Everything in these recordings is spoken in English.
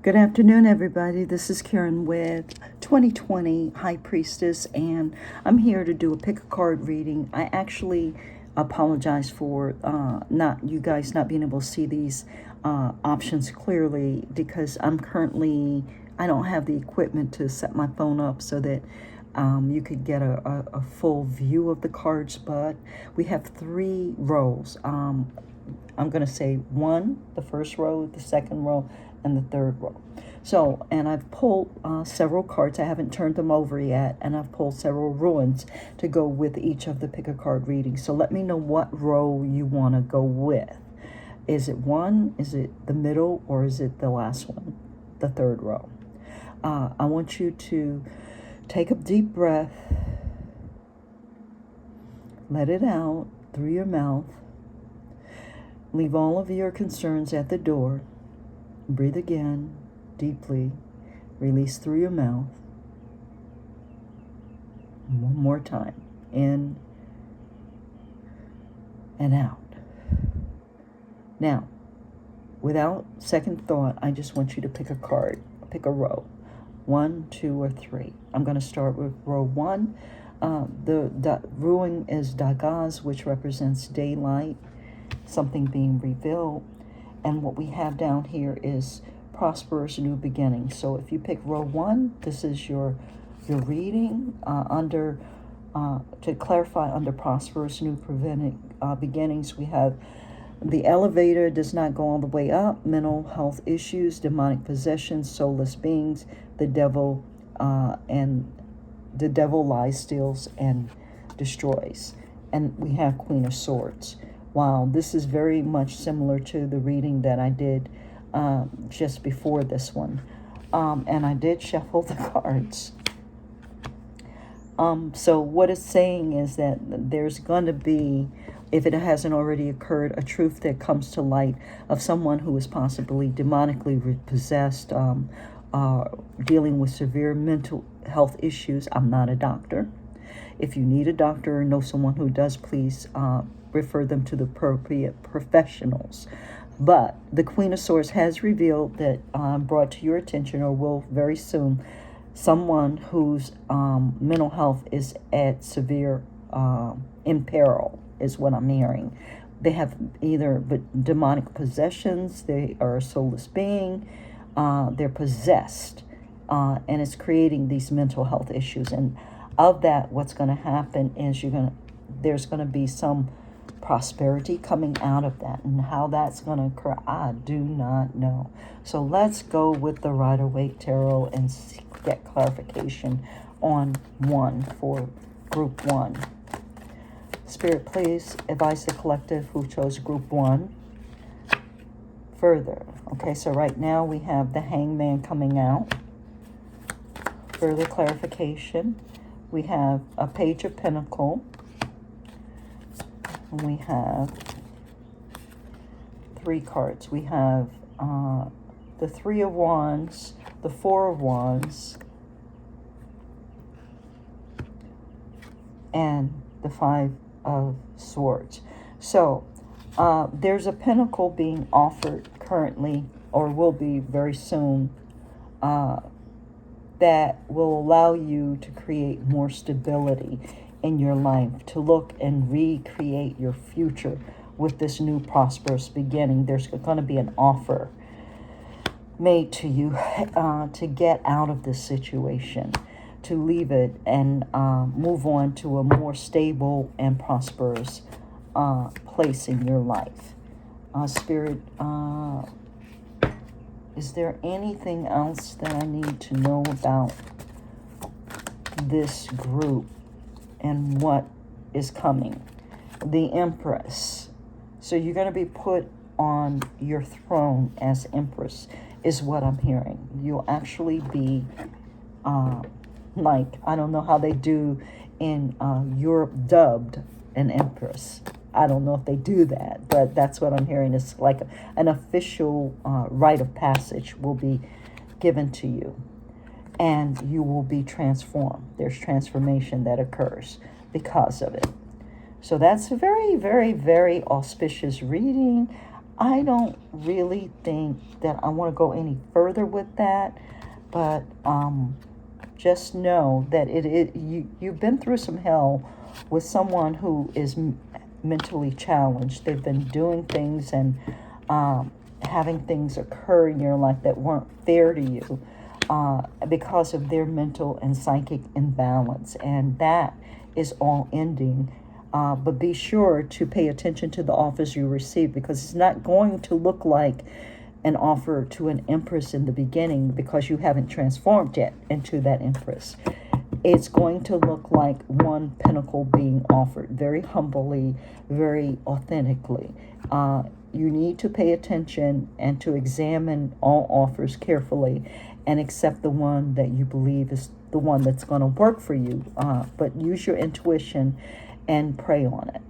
Good afternoon, everybody. This is Karen with 2020 High Priestess, and I'm here to do a pick a card reading. I actually apologize for not you guys not being able to see these options clearly because I don't have the equipment to set my phone up so that you could get a full view of the cards. But we have three rows. I'm going to say one, the first row, the second row, and the third row. So, and I've pulled several cards. I haven't turned them over yet, and I've pulled several ruins to go with each of the pick a card readings. So let me know what row you want to go with. Is it one? Is it the middle? Or is it the last one, the third row? I want you to take a deep breath. Let it out through your mouth. Leave all of your concerns at the door. Breathe again, deeply. Release through your mouth. One more time. In and out. Now, without second thought, I just want you to pick a card. Pick a row. 1, 2, or 3. I'm going to start with row 1. The ruin is Dagaz, which represents daylight, something being revealed. And what we have down here is prosperous new beginning. So if you pick row 1, this is your reading. To clarify, under prosperous new beginnings, we have the elevator does not go all the way up, mental health issues, demonic possessions, soulless beings, the devil lies, steals, and destroys. And we have Queen of Swords. Wow, this is very much similar to the reading that I did just before this one. And I did shuffle the cards. So what it's saying is that there's going to be, if it hasn't already occurred, a truth that comes to light of someone who is possibly demonically possessed, dealing with severe mental health issues. I'm not a doctor. If you need a doctor or know someone who does, please refer them to the appropriate professionals. But the Queen of Swords has revealed that brought to your attention, or will very soon, someone whose mental health is at severe in peril, is what I'm hearing. They have either demonic possessions, they are a soulless being, they're possessed, and it's creating these mental health issues. And of that, what's going to happen is there's going to be some prosperity coming out of that, and how that's going to occur, I do not know. So let's go with the Rider-Waite Tarot and get clarification on one for group 1. Spirit, please advise the collective who chose group 1 further. Okay, so right now we have the Hangman coming out. Further clarification. We have a Page of Pentacles. We have 3 cards. We have the 3 of Wands, the 4 of Wands, and the 5 of Swords. So there's a pentacle being offered currently, or will be very soon, that will allow you to create more stability in your life, to look and recreate your future with this new prosperous beginning. There's going to be an offer made to you to get out of this situation, to leave it and move on to a more stable and prosperous place in your life. Spirit, is there anything else that I need to know about this group and what is coming? The Empress. So you're going to be put on your throne as Empress, is what I'm hearing. You'll actually be like, I don't know how they do in Europe, dubbed an Empress. I don't know if they do that, but that's what I'm hearing. It's like an official rite of passage will be given to you, and you will be transformed. There's transformation that occurs because of it. So that's a very, very, very auspicious reading. I don't really think that I want to go any further with that, but just know that you've been through some hell with someone who is mentally challenged. They've been doing things and having things occur in your life that weren't fair to you because of their mental and psychic imbalance, and that is all ending. But be sure to pay attention to the offers you receive, because it's not going to look like an offer to an empress in the beginning, because you haven't transformed yet into that empress. It's going to look like one pentacle being offered very humbly, very authentically. You need to pay attention and to examine all offers carefully and accept the one that you believe is the one that's going to work for you. But use your intuition and pray on it,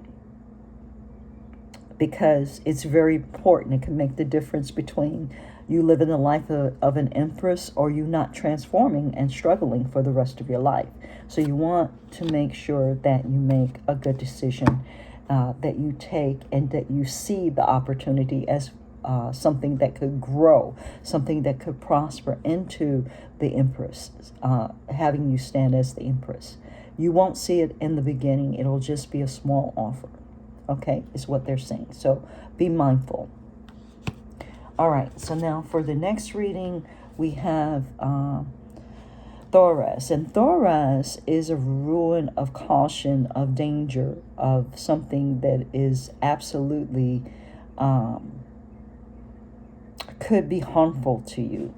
because it's very important. It can make the difference between you living the life of an empress or you not transforming and struggling for the rest of your life. So you want to make sure that you make a good decision, that you take, and that you see the opportunity as something that could grow, something that could prosper into the empress, having you stand as the empress. You won't see it in the beginning. It'll just be a small offer. Okay, is what they're saying. So be mindful. All right, so now for the next reading, we have Thoras. And Thoras is a ruin of caution, of danger, of something that is absolutely could be harmful to you.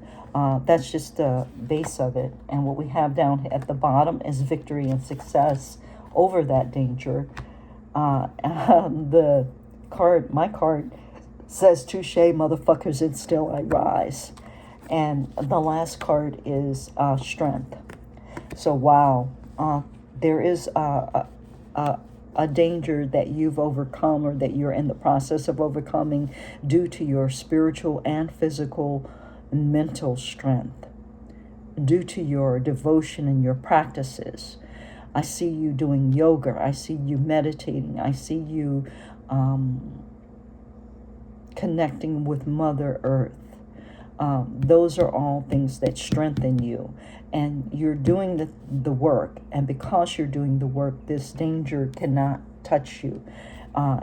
That's just the base of it. And what we have down at the bottom is victory and success over that danger. The card, my card, says touche motherfuckers, and still I rise. And the last card is strength. So wow, there is a danger that you've overcome, or that you're in the process of overcoming, due to your spiritual and physical and mental strength, due to your devotion and your practices. I see you doing yoga. I see you meditating. I see you connecting with Mother Earth. Those are all things that strengthen you. And you're doing the work. And because you're doing the work, this danger cannot touch you.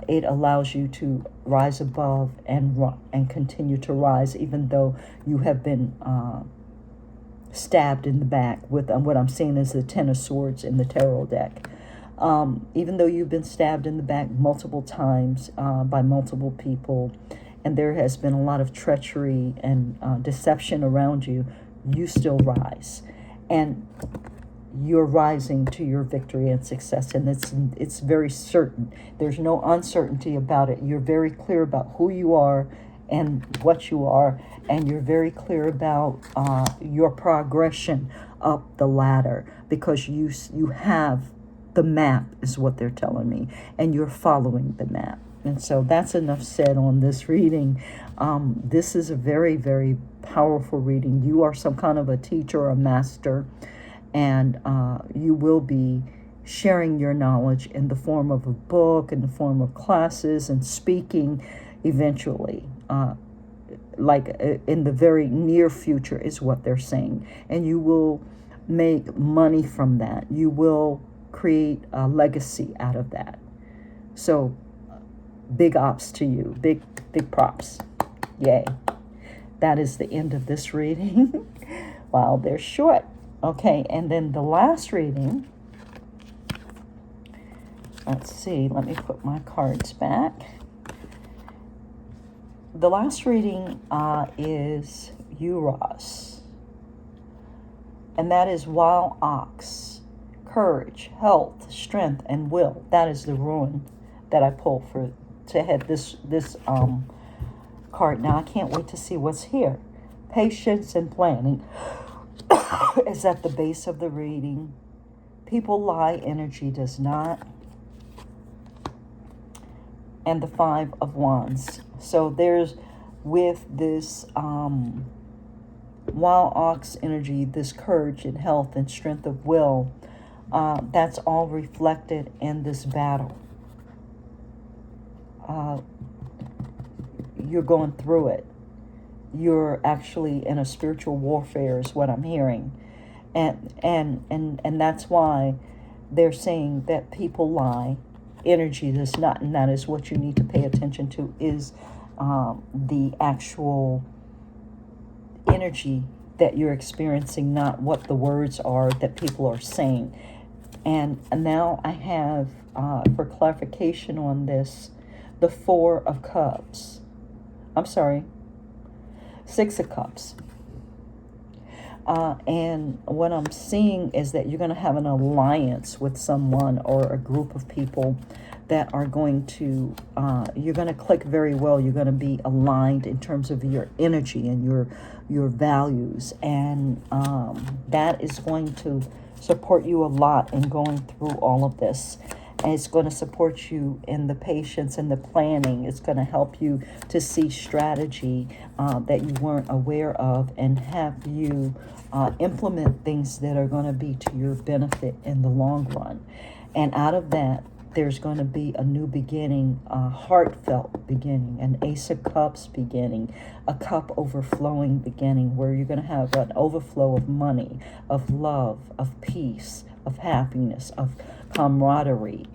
It allows you to rise above and continue to rise, even though you have been stabbed in the back with what I'm seeing is the Ten of Swords in the tarot deck. Even though you've been stabbed in the back multiple times by multiple people, and there has been a lot of treachery and deception around you, you still rise. And you're rising to your victory and success, and it's very certain. There's no uncertainty about it. You're very clear about who you are and what you are, and you're very clear about your progression up the ladder, because you have the map, is what they're telling me, and you're following the map. And so that's enough said on this reading. This is a very, very powerful reading. You are some kind of a teacher or a master, and you will be sharing your knowledge in the form of a book, in the form of classes, and speaking eventually. In the very near future is what they're saying. And you will make money from that. You will create a legacy out of that. So big ops to you. Big props. Yay. That is the end of this reading. Wow, they're short. Okay, and then the last reading. Let's see. Let me put my cards back. The last reading is Uras. And that is wild ox, courage, health, strength, and will. That is the ruin that I pulled to head this card. Now I can't wait to see what's here. Patience and planning is at the base of the reading. People lie, energy does not. And the Five of Wands. So there's, with this wild ox energy, this courage and health and strength of will, that's all reflected in this battle. you're going through it. You're actually in a spiritual warfare is what I'm hearing. And that's why they're saying that people lie. Energy is not, and that is what you need to pay attention to, is the actual energy that you're experiencing, not what the words are that people are saying. And now I have, for clarification on this, the Four of Cups. I'm sorry, Six of Cups. And what I'm seeing is that you're going to have an alliance with someone or a group of people that are going to, you're going to click very well. You're going to be aligned in terms of your energy and your values. And that is going to support you a lot in going through all of this. And it's going to support you in the patience and the planning. It's going to help you to see strategy that you weren't aware of, and have you implement things that are going to be to your benefit in the long run. And out of that, there's going to be a new beginning, a heartfelt beginning, an Ace of Cups beginning, a cup overflowing beginning, where you're going to have an overflow of money, of love, of peace, of happiness, of camaraderie.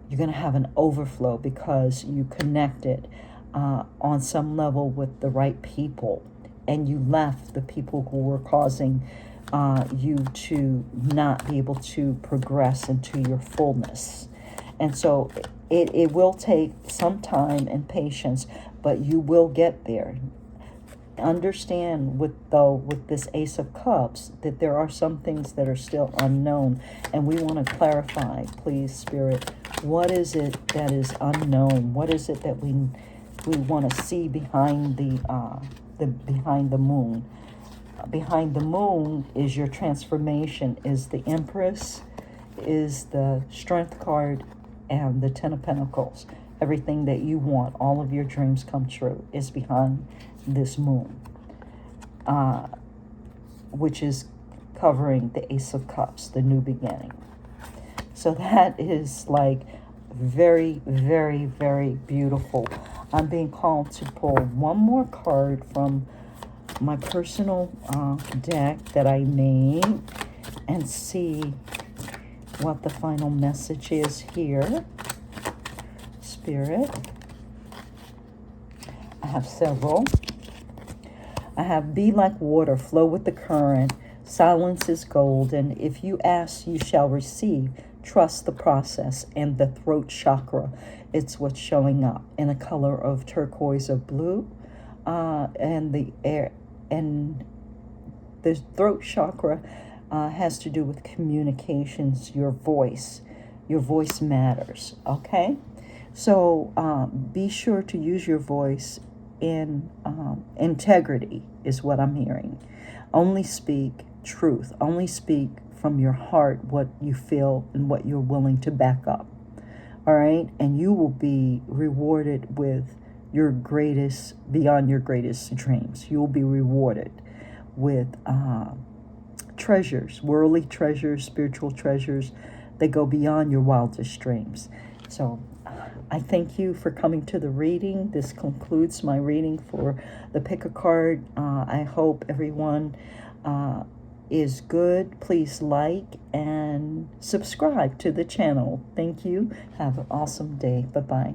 You're going to have an overflow because you connected on some level with the right people, and you left the people who were causing you to not be able to progress into your fullness. And so it will take some time and patience, but you will get there. Understand with this Ace of Cups that there are some things that are still unknown, and we want to clarify, please, Spirit, what is it that is unknown? What is it that we want to see behind behind the moon? Behind the moon is your transformation, is the Empress, is the Strength card, and the Ten of Pentacles. Everything that you want, all of your dreams come true, is behind this moon, which is covering the Ace of Cups, the new beginning. So that is like very, very, very beautiful. I'm being called to pull one more card from my personal deck that I made and see what the final message is here. Spirit. I have several. I have be like water, flow with the current. Silence is golden. If you ask, you shall receive. Trust the process. And the throat chakra, it's what's showing up in a color of turquoise or blue. And the air, and the throat chakra has to do with communications, your voice. Your voice matters, okay? So be sure to use your voice in integrity is what I'm hearing. Only speak truth. Only speak from your heart what you feel and what you're willing to back up. All right? And you will be rewarded with your greatest, beyond your greatest dreams. You will be rewarded with treasures, worldly treasures, spiritual treasures that go beyond your wildest dreams. So I thank you for coming to the reading. This concludes my reading for the Pick a Card. I hope everyone is good. Please like and subscribe to the channel. Thank you. Have an awesome day. Bye-bye.